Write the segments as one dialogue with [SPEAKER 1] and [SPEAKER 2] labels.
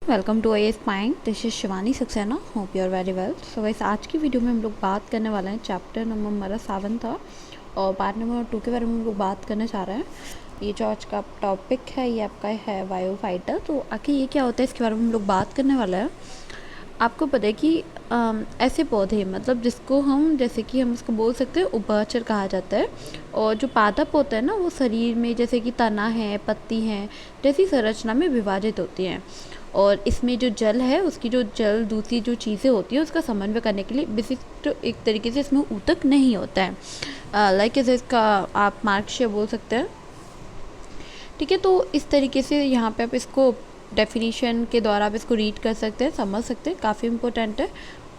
[SPEAKER 1] Welcome to I spying. This is Shivani Saxena. Hope you are very well. So guys, आज की video में हम लोग बात करने वाले हैं चैप्टर नंबर हमारा 7 था और पार्ट नंबर 2 के बारे में हम लोग बात करने चाह रहे हैं। ये जो आज का टॉपिक है ये आपका है बायो फाइटर। तो आखिर ये क्या होता है इसके बारे में हम लोग बात करने वाले हैं। आपको पता है कि ऐसे पौधे मतलब जिसको हम जैसे कि हम इसको बोल सकते हैं उभयचर कहा जाता है। और जो पादप होता है ना वो शरीर में जैसे कि तना है, पत्ती हैं जैसी संरचना में विभाजित होती हैं। और इसमें जो जल है उसकी जो जल दूसरी जो चीज़ें होती हैं उसका समन्वय करने के लिए विशिष्ट एक तरीके से इसमें ऊतक नहीं होता है। लाइक जैसे इसका आप मार्क्सिया बोल सकते हैं। ठीक है, तो इस तरीके से यहाँ पे आप इसको डेफिनेशन के द्वारा आप इसको रीड कर सकते हैं, समझ सकते हैं। काफ़ी इंपॉर्टेंट है।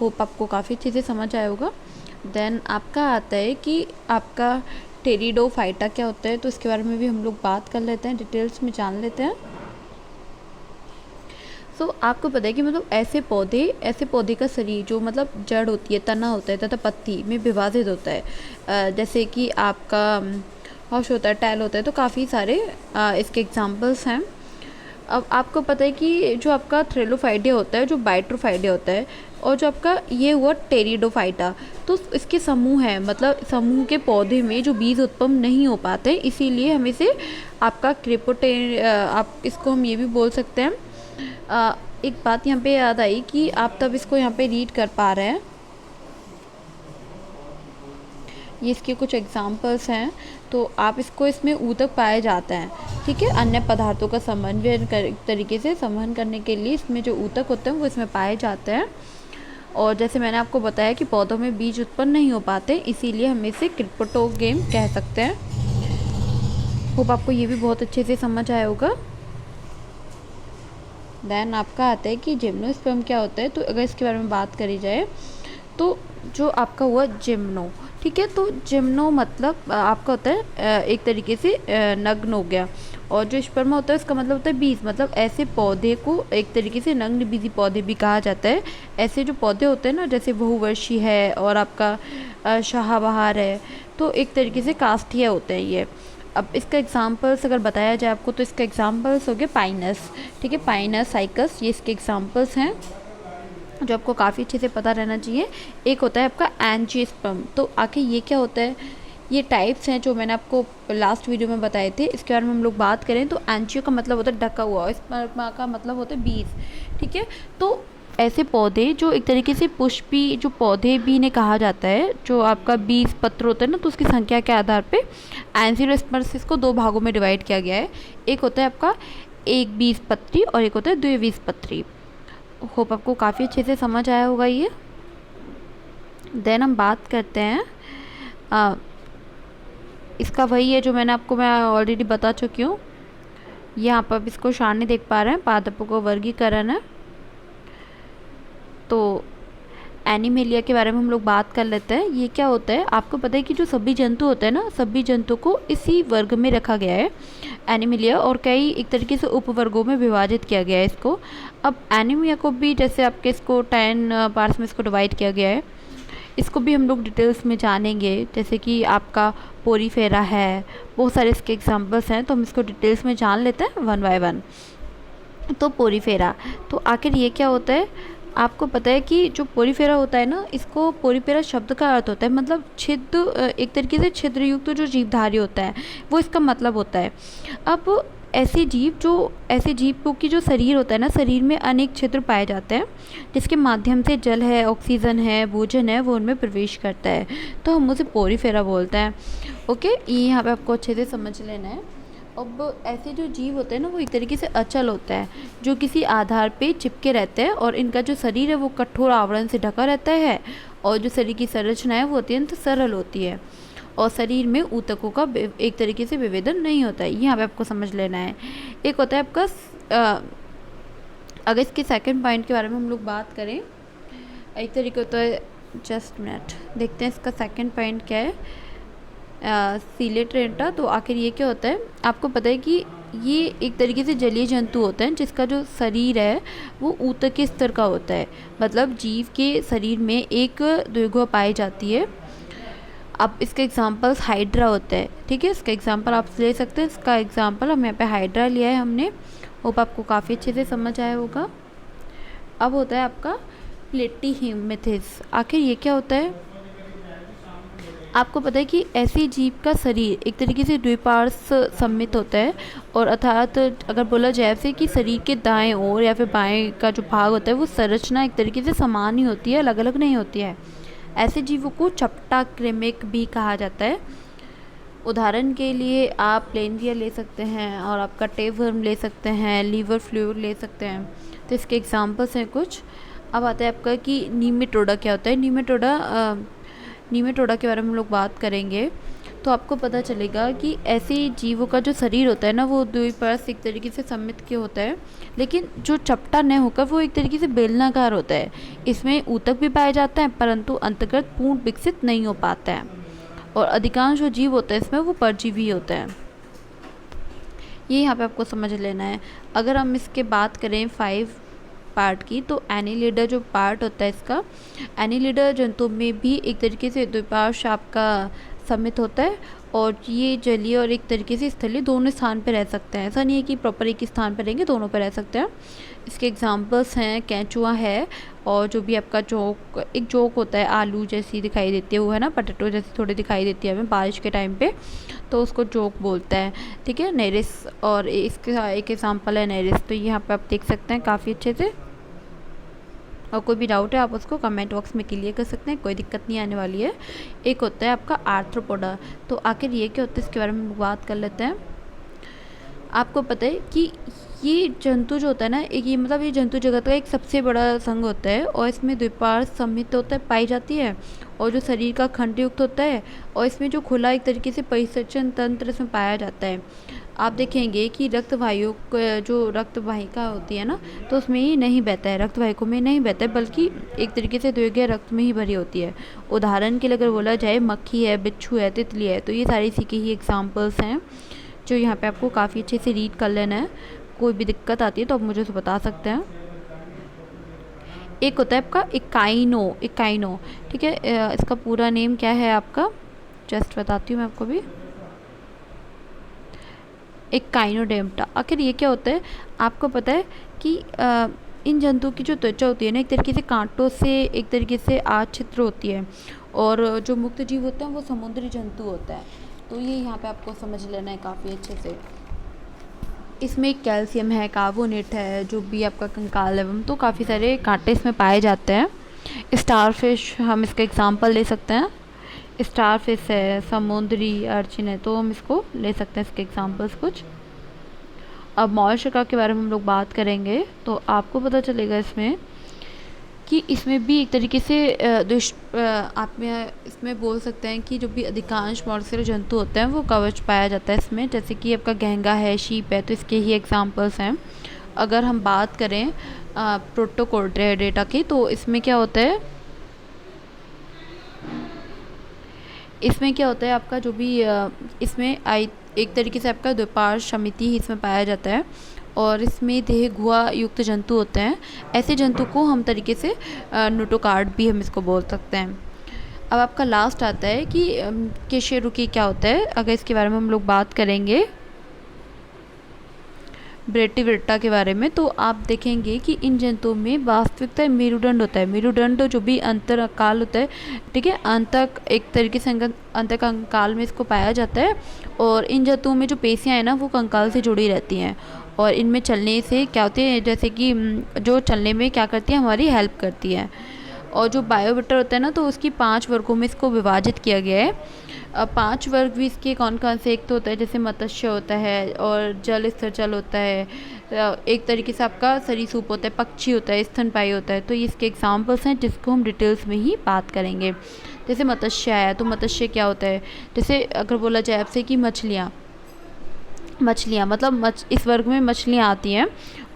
[SPEAKER 1] होप आपको काफ़ी चीज़ें समझ आया होगा। देन आपका आता है कि आपका टेरिडोफाइटा क्या होता है, तो इसके बारे में भी हम लोग बात कर लेते हैं, डिटेल्स में जान लेते हैं। तो आपको पता है कि मतलब ऐसे पौधे का शरीर जो मतलब जड़ होती है, तना होता है तथा पत्ती में विभाजित होता है। जैसे कि आपका हॉश होता है, टैल होता है, तो काफ़ी सारे इसके एग्जांपल्स हैं। अब आपको पता है कि जो आपका थ्रेलोफाइडिया होता है, जो बाइट्रोफाइडिया होता है, और जो आपका ये हुआ टेरिडोफाइटा, तो इसके समूह है। मतलब समूह के पौधे में जो बीज उत्पन्न नहीं हो पाते, इसीलिए हम इसे आपका आप इसको हम ये भी बोल सकते हैं। एक बात यहाँ पे याद आई कि आप तब इसको यहाँ पे रीड कर पा रहे हैं। ये इसके कुछ एग्जांपल्स हैं, तो आप इसको इसमें ऊतक पाए जाते हैं। ठीक है, अन्य पदार्थों का समन्वय तरीके से संवहन करने के लिए इसमें जो ऊतक होते हैं वो इसमें पाए जाते हैं। और जैसे मैंने आपको बताया कि पौधों में बीज उत्पन्न नहीं हो पाते, इसीलिए हम इसे क्रिप्टोगेम कह सकते हैं। होप आपको ये भी बहुत अच्छे से समझ आया होगा। देन आपका आता है कि जिम्नोस्पर्म क्या होता है। तो अगर इसके बारे में बात करी जाए तो जो आपका हुआ जिम्नो, ठीक है, तो जिम्नो मतलब आपका होता है एक तरीके से नग्न हो गया। और जो स्पर्म होता है उसका मतलब होता है बीज। मतलब ऐसे पौधे को एक तरीके से नग्न बीजी पौधे भी कहा जाता है। ऐसे जो पौधे होते हैं ना, जैसे बहुवर्षी है और आपका शाहबहार है, तो एक तरीके से कास्टिया होते हैं ये। अब इसका एग्जांपल्स अगर बताया जाए आपको, तो इसका एग्जांपल्स हो गए पाइनस। ठीक है, पाइनस, साइकस, ये इसके एग्जांपल्स हैं जो आपको काफ़ी अच्छे से पता रहना चाहिए। एक होता है आपका एंजियोस्पर्म। तो आखिर ये क्या होता है, ये टाइप्स हैं जो मैंने आपको लास्ट वीडियो में बताए थे। इसके बारे में हम लोग बात करें तो एंजियो का मतलब होता है ढका हुआ, स्पर्म का मतलब होता है बीज। ठीक है, तो ऐसे पौधे जो एक तरीके से पुष्पी जो पौधे भी इन्हें कहा जाता है, जो आपका बीज पत्र होता है ना, तो उसकी संख्या के आधार पे एंजियोस्पर्म्स को दो भागों में डिवाइड किया गया है। एक होता है आपका एक बीजपत्री और एक होता है द्विबीजपत्री। होप आपको काफ़ी अच्छे से समझ आया होगा ये। देन हम बात करते हैं इसका वही है जो मैं ऑलरेडी बता चुकी हूँ। यहाँ पर आप इसको सारणी देख पा रहे हैं, पादपों का वर्गीकरण है। तो एनिमेलिया के बारे में हम लोग बात कर लेते हैं। ये क्या होता है, आपको पता है कि जो सभी जंतु होते हैं ना, सभी जंतु को इसी वर्ग में रखा गया है एनिमेलिया, और कई एक तरीके से उपवर्गों में विभाजित किया गया है इसको। अब एनीमिया को भी जैसे आपके इसको 10 पार्ट्स में इसको डिवाइड किया गया है। इसको भी हम लोग डिटेल्स में जानेंगे, जैसे कि आपका पोरीफेरा है, बहुत सारे इसके एग्जाम्पल्स हैं, तो हम इसको डिटेल्स में जान लेते हैं वन बाय वन। तो पोरीफेरा, तो आखिर ये क्या होता है, आपको पता है कि जो पोरीफेरा होता है ना, इसको पोरीफेरा शब्द का अर्थ होता है मतलब छिद्र, एक तरीके से छिद्रयुक्त जो जीवधारी होता है वो इसका मतलब होता है। अब ऐसे जीव की जो शरीर होता है ना, शरीर में अनेक छिद्र पाए जाते हैं जिसके माध्यम से जल है, ऑक्सीजन है, भोजन है, वो उनमें प्रवेश करता है, तो हम उसे पोरीफेरा बोलते हैं। ओके, ये यहाँ पे आपको अच्छे से समझ लेना है। अब ऐसे जो जीव होते हैं ना वो एक तरीके से अचल होता है, जो किसी आधार पे चिपके रहते हैं, और इनका जो शरीर है वो कठोर आवरण से ढका रहता है, और जो शरीर की संरचना है वो अत्यंत सरल होती है, और शरीर में ऊतकों का एक तरीके से विभेदन नहीं होता है। यहाँ पे आपको समझ लेना है। एक होता है आपका अगर इसके सेकंड पॉइंट के बारे में हम लोग बात करें, एक तरीके होता है, जस्ट मिनट देखते हैं इसका सेकंड पॉइंट क्या है, सीलेट्रेंटा। तो आखिर ये क्या होता है, आपको पता है कि ये एक तरीके से जलीय जंतु होते हैं जिसका जो शरीर है वो ऊतक के स्तर का होता है। मतलब जीव के शरीर में एक द्विगुहा पाई जाती है। अब इसके एग्जांपल्स हाइड्रा होता है। ठीक है, इसका एग्जांपल आप ले सकते हैं। इसका एग्जांपल हम यहाँ पे हाइड्रा लिया है हमने। होप आपको काफ़ी अच्छे से समझ आया होगा। अब होता है आपका प्लेटीहेल्मिंथेस। आखिर ये क्या होता है? आपको पता है कि ऐसी जीव का शरीर एक तरीके से द्विपार्श्व सममित होता है, और अर्थात अगर बोला जाए से कि शरीर के दाएं ओर या फिर बाएं का जो भाग होता है वो संरचना एक तरीके से समान ही होती है, अलग अलग नहीं होती है। ऐसे जीवों को चपटा कृमिक भी कहा जाता है। उदाहरण के लिए आप प्लेनवियर ले सकते हैं, और आपका टेपवर्म ले सकते हैं, लीवर फ्लूइड ले सकते हैं। तो इसके एग्जांपल्स हैं कुछ। अब आता है आपका कि नीमेटोडा क्या होता है। नीमेटोडा के बारे में हम लोग बात करेंगे तो आपको पता चलेगा कि ऐसे जीवों का जो शरीर होता है ना वो द्विपार्श्व एक तरीके से सममित के होता है, लेकिन जो चपटा न होकर वो एक तरीके से बेलनाकार होता है। इसमें ऊतक भी पाए जाते हैं परंतु अंतर्गत पूर्ण विकसित नहीं हो पाता है, और अधिकांश जो जीव होता है इसमें वो परजीवी होता है। ये यहाँ पे आपको समझ लेना है। अगर हम इसके बात करें 5 पार्ट की, तो एनिलिडा जो पार्ट होता है इसका, एनिलिडा जंतु में भी एक तरीके से द्विपार्श्व आपका सममित होता है, और ये जलीय और एक तरीके से स्थलीय दोनों स्थान पर रह सकते हैं। ऐसा नहीं है कि प्रॉपर एक स्थान पर रहेंगे, दोनों पर रह सकते हैं। इसके एग्जांपल्स हैं केंचुआ है, और जो भी आपका एक जोक होता है, आलू जैसी दिखाई देती है वो है ना, पोटैटो जैसी थोड़ी दिखाई देती है हमें बारिश के टाइम पे, तो उसको जोक बोलते हैं। ठीक है, नेरिस, और इसका एक एग्जांपल है नेरिस। तो यहाँ पे आप देख सकते हैं काफ़ी अच्छे से, और कोई भी डाउट है आप उसको कमेंट बॉक्स में क्लियर कर सकते हैं, कोई दिक्कत नहीं आने वाली है। एक होता है आपका आर्थ्रोपोडा। तो आखिर ये क्या होता है इसके बारे में बात कर लेते हैं। आपको पता है कि ये जंतु जो होता है ना, ये मतलब ये जंतु जगत का एक सबसे बड़ा संघ होता है, और इसमें द्विपार्श्व सममित होता है पाई जाती है, और जो शरीर का खंडयुक्त होता है, और इसमें जो खुला एक तरीके से परिसंचरण तंत्र इसमें पाया जाता है। आप देखेंगे कि जो रक्त वाहिका होती है ना, तो उसमें ये नहीं बहता है, रक्त वाहिकों में नहीं बहता है, बल्कि एक तरीके से द्विगीय रक्त में ही भरी होती है। उदाहरण के लिए अगर बोला जाए मक्खी है, बिच्छू है, तितली है, तो ये सारी इसी के ही एग्जाम्पल्स हैं, जो यहाँ पे आपको काफ़ी अच्छे से रीड कर लेना है। कोई भी दिक्कत आती है तो आप मुझे उसे बता सकते हैं। एक होता है आपका इकाइनो। ठीक है, इसका पूरा नेम क्या है आपका, जस्ट बताती हूँ मैं आपको भी। इकाइनोडेर्मा। आखिर ये क्या होता है? आपको पता है कि इन जंतुओं की जो त्वचा होती है ना, एक तरीके से कांटों से एक तरीके से आच्छिद्र होती है, और जो मुक्त जीव होते हैं वो समुद्री जंतु होता है। तो ये यहाँ पे आपको समझ लेना है काफ़ी अच्छे से। इसमें कैल्शियम है, कार्बोनेट है, जो भी आपका कंकाल एवं तो काफ़ी सारे कांटे इसमें पाए जाते हैं। स्टारफिश हम इसका एग्जांपल ले सकते हैं। स्टारफिश है, समुद्री अर्चिन है, तो हम इसको ले सकते हैं इसके एग्जांपल्स कुछ। अब मॉलस्का के बारे में हम लोग बात करेंगे तो आपको पता चलेगा इसमें कि इसमें भी एक तरीके से आप में इसमें बोल सकते हैं कि जो भी अधिकांश मॉलस्का जंतु होते हैं वो कवच पाया जाता है इसमें, जैसे कि आपका घैंगा है, शीप है, तो इसके ही एग्जांपल्स हैं। अगर हम बात करें प्रोटोकोर्डेटा की, तो इसमें क्या होता है, आपका जो भी इसमें एक तरीके से आपका द्विपार्श्व समिति ही इसमें पाया जाता है, और इसमें देह गुहा युक्त जंतु होते हैं। ऐसे जंतु को हम तरीके से नोटोकार्ड भी हम इसको बोल सकते हैं। अब आपका लास्ट आता है कि केशेरुकी क्या होता है। अगर इसके बारे में हम लोग बात करेंगे ब्रेटिविटा के बारे में, तो आप देखेंगे कि इन जंतुओं में वास्तविकता मेरुदंड होता है। मेरुदंड जो भी अंतरकाल होता है, ठीक है, एक तरीके से अंतरकंकाल में इसको पाया जाता है, और इन जंतुओं में जो पेशियाँ हैं ना वो कंकाल से जुड़ी रहती हैं, और इनमें चलने से क्या होती है, जैसे कि जो चलने में क्या करती है, हमारी हेल्प करती है। और जो बायोवेक्टर होता है ना, तो उसकी 5 वर्गों में इसको विभाजित किया गया है। 5 वर्ग भी इसके कौन कौन से, एक तो होता है जैसे मत्स्य होता है, और जल स्थलचर होता है, एक तरीके से आपका सरीसृप होता है, पक्षी होता है, स्तनपायी होता है। तो ये इसके एग्जांपल्स हैं जिसको हम डिटेल्स में ही बात करेंगे। जैसे मत्स्य है, तो मत्स्य क्या होता है, जैसे अगर बोला जाए आपसे कि मछलियाँ मतलब इस वर्ग में मछलियाँ आती हैं,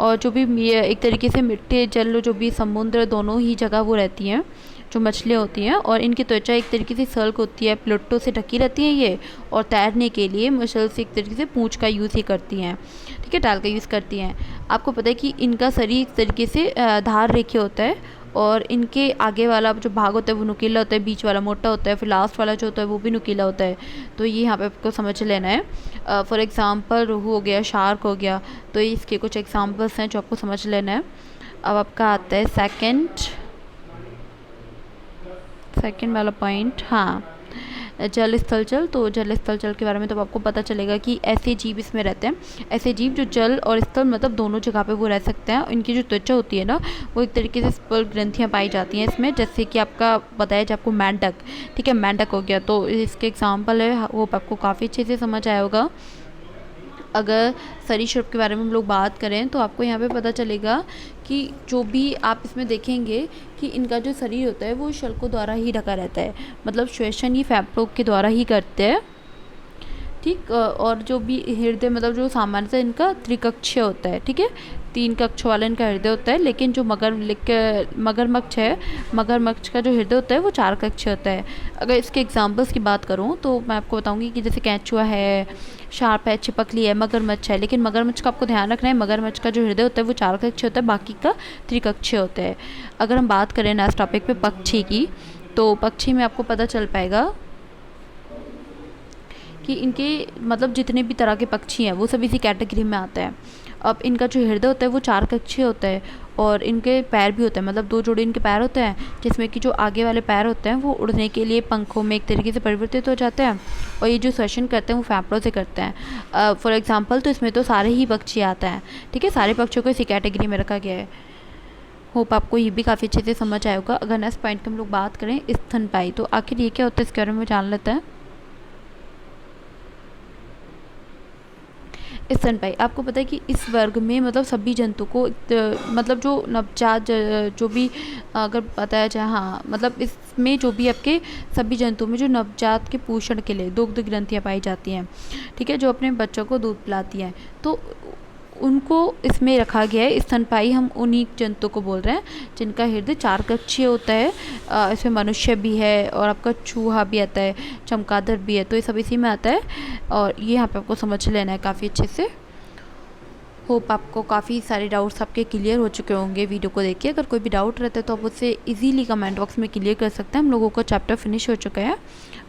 [SPEAKER 1] और जो भी एक तरीके से मिट्टी जल जो भी समुद्र दोनों ही जगह वो रहती हैं जो मछलियाँ होती हैं, और इनकी त्वचा एक तरीके से सल्क होती है, प्लुट्टो से ढकी रहती हैं ये, और तैरने के लिए मसल से एक तरीके से पूंछ का यूज़ ही करती हैं, ठीक है, टाल का यूज़ करती हैं। आपको पता है कि इनका शरीर एक तरीके से धार रेखीय होता है, और इनके आगे वाला जो भाग होता है वो नुकीला होता है, बीच वाला मोटा होता है, फिर लास्ट वाला जो होता है वो भी नुकीला होता है। तो ये यहाँ पे आपको समझ लेना है। फॉर एग्जांपल रोहू हो गया, शार्क हो गया, तो इसके कुछ एग्जांपल्स हैं जो आपको समझ लेना है। अब आपका आता है सेकंड वाला पॉइंट। हाँ, जल स्थल जल। तो जल स्थल जल के बारे में तो आपको पता चलेगा कि ऐसे जीव इसमें रहते हैं, ऐसे जीव जो जल और स्थल मतलब दोनों जगह पे वो रह सकते हैं। इनकी जो त्वचा होती है ना, वो एक तरीके से स्पर्श ग्रंथियाँ पाई जाती हैं इसमें, जैसे कि आपका बताया जाए आपको मेंढक, ठीक है, मेंढक हो गया, तो इसके एग्जाम्पल है, वो आपको काफ़ी अच्छे से समझ आया होगा। अगर सरीसृप के बारे में हम लोग बात करें तो आपको यहाँ पे पता चलेगा कि जो भी आप इसमें देखेंगे कि इनका जो शरीर होता है वो शल्कों द्वारा ही ढका रहता है, मतलब श्वसन ये फैप्रोग के द्वारा ही करते हैं, ठीक। और जो भी हृदय मतलब जो सामान्यतः इनका त्रिकक्षीय होता है, ठीक है, 3 कक्ष वाला इनका हृदय होता है। लेकिन जो मगरमच्छ है, मगरमच्छ का जो हृदय होता है वो 4 कक्षीय होता है। अगर इसके एग्जाम्पल्स की बात करूँ तो मैं आपको बताऊँगी कि जैसे कैंचुआ है, शार्प है, छिपकली है, मगरमच्छ है। लेकिन मगरमच्छ का आपको ध्यान रखना है, मगरमच्छ का जो हृदय होता है वो 4 कक्षीय होता है, बाकी का त्रिकक्षीय होता है। अगर हम बात करें नेक्स्ट टॉपिक पे पक्षी की, तो पक्षी में आपको पता चल पाएगा कि इनके मतलब जितने भी तरह के पक्षी हैं वो सब इसी कैटेगरी में आते हैं। अब इनका जो हृदय होता है वो 4 कक्षीय होता है, और इनके पैर भी होते हैं, मतलब 2 जोड़े इनके पैर होते हैं, जिसमें कि जो आगे वाले पैर होते हैं वो उड़ने के लिए पंखों में एक तरीके से परिवर्तित हो जाते हैं, और ये जो श्वसन करते हैं वो फेफड़ों से करते हैं। फॉर एग्जांपल तो इसमें तो सारे ही पक्षी आते हैं, ठीक है, सारे पक्षियों को इसी कैटेगरी में रखा गया है। होप आपको ये भी काफ़ी अच्छे से समझ आया होगा। अगर नेक्स्ट पॉइंट की हम लोग बात करें स्तनपायी, तो आखिर ये क्या होता है इसके बारे में जान लेते हैं। स्तनपायी, आपको पता है कि इस वर्ग में मतलब सभी जंतु को मतलब जो नवजात जो भी अगर बताया जाए, हाँ, मतलब इसमें जो भी आपके सभी जंतुओं में जो नवजात के पोषण के लिए दुग्ध ग्रंथियाँ पाई जाती हैं, ठीक है, जो अपने बच्चों को दूध पिलाती हैं, तो उनको इसमें रखा गया है। स्तनपायी हम उन्हीं जंतु को बोल रहे हैं जिनका हृदय 4 कक्षीय होता है। इसमें मनुष्य भी है, और आपका चूहा भी आता है, चमगादड़ भी है, तो ये सब इसी में आता है, और ये यहाँ पे आपको समझ लेना है काफ़ी अच्छे से। होप आपको काफ़ी सारे डाउट्स आपके क्लियर हो चुके होंगे वीडियो को देखिए। अगर कोई भी डाउट रहता है तो आप उससे इजीली कमेंट बॉक्स में क्लियर कर सकते हैं। हम लोगों का चैप्टर फिनिश हो चुका है,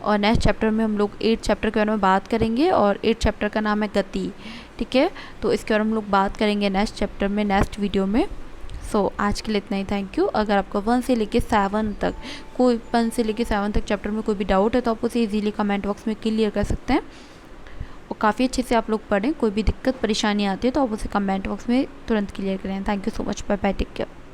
[SPEAKER 1] और नेक्स्ट चैप्टर में हम लोग 8th चैप्टर के बारे में बात करेंगे, और 8th चैप्टर का नाम है गति, ठीक है, तो इसके बारे में हम लोग बात करेंगे नेक्स्ट चैप्टर में, नेक्स्ट वीडियो में। सो आज के लिए इतना ही, थैंक यू। अगर आपको 1 से लेके 7 तक कोई 1 से लेके 7 तक चैप्टर में कोई भी डाउट है तो आप उसे इजीली कमेंट बॉक्स में क्लियर कर सकते हैं, और काफ़ी अच्छे से आप लोग पढ़ें। कोई भी दिक्कत परेशानी आती है तो आप उसे कमेंट बॉक्स में तुरंत क्लियर करें। Thank you so much, bye bye, take care.